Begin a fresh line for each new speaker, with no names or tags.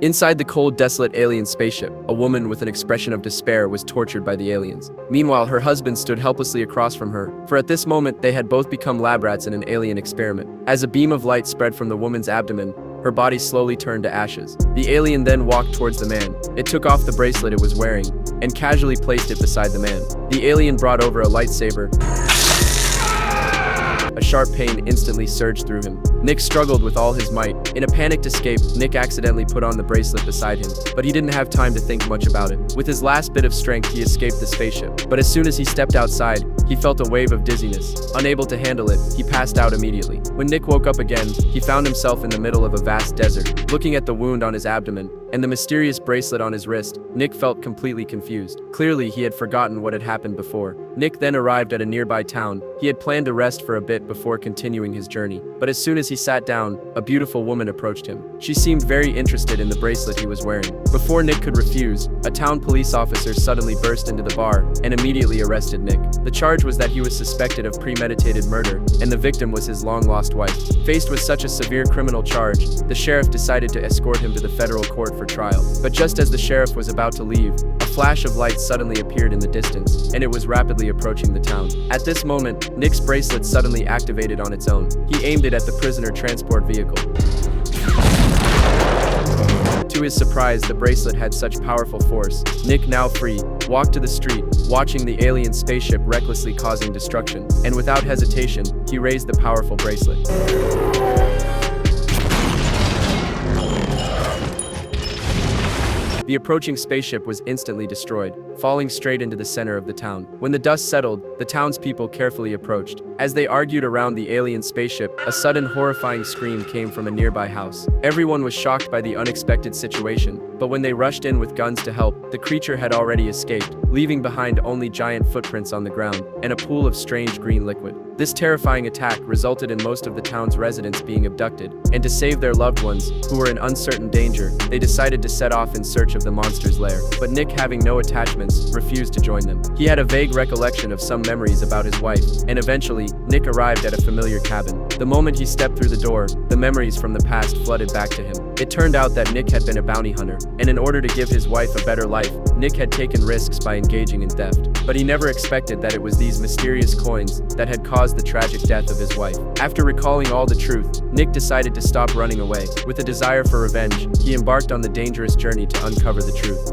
Inside the cold, desolate alien spaceship, a woman with an expression of despair was tortured by the aliens. Meanwhile, her husband stood helplessly across from her, for at this moment they had both become lab rats in an alien experiment. As a beam of light spread from the woman's abdomen, her body slowly turned to ashes. The alien then walked towards the man. It took off the bracelet it was wearing, and casually placed it beside the man. The alien brought over a lightsaber. A sharp pain instantly surged through him. Nick struggled with all his might. In a panicked escape, Nick accidentally put on the bracelet beside him, but he didn't have time to think much about it. With his last bit of strength, he escaped the spaceship. But as soon as he stepped outside, he felt a wave of dizziness. Unable to handle it, he passed out immediately. When Nick woke up again, he found himself in the middle of a vast desert. Looking at the wound on his abdomen and the mysterious bracelet on his wrist, Nick felt completely confused. Clearly, he had forgotten what had happened before. Nick then arrived at a nearby town. He had planned to rest for a bit before continuing his journey. But as soon as he sat down, a beautiful woman approached him. She seemed very interested in the bracelet he was wearing. Before Nick could refuse, a town police officer suddenly burst into the bar and immediately arrested Nick. The charge was that he was suspected of premeditated murder, and the victim was his long-lost wife. Faced with such a severe criminal charge, the sheriff decided to escort him to the federal court for trial. But just as the sheriff was about to leave, a flash of light suddenly appeared in the distance, and it was rapidly approaching the town. At this moment, Nick's bracelet suddenly activated on its own. He aimed it at the prisoner transport vehicle. To his surprise, the bracelet had such powerful force. Nick, now free, walked to the street, watching the alien spaceship recklessly causing destruction, and without hesitation, he raised the powerful bracelet. The approaching spaceship was instantly destroyed, falling straight into the center of the town. When the dust settled, the townspeople carefully approached. As they argued around the alien spaceship, a sudden horrifying scream came from a nearby house. Everyone was shocked by the unexpected situation, but when they rushed in with guns to help, the creature had already escaped, leaving behind only giant footprints on the ground and a pool of strange green liquid. This terrifying attack resulted in most of the town's residents being abducted, and to save their loved ones, who were in uncertain danger, they decided to set off in search of the monster's lair. But Nick, having no attachments, refused to join them. He had a vague recollection of some memories about his wife, and eventually, Nick arrived at a familiar cabin. The moment he stepped through the door, the memories from the past flooded back to him. It turned out that Nick had been a bounty hunter, and in order to give his wife a better life, Nick had taken risks by engaging in theft. But he never expected that it was these mysterious coins that had caused the tragic death of his wife. After recalling all the truth, Nick decided to stop running away. With a desire for revenge, he embarked on the dangerous journey to uncover the truth.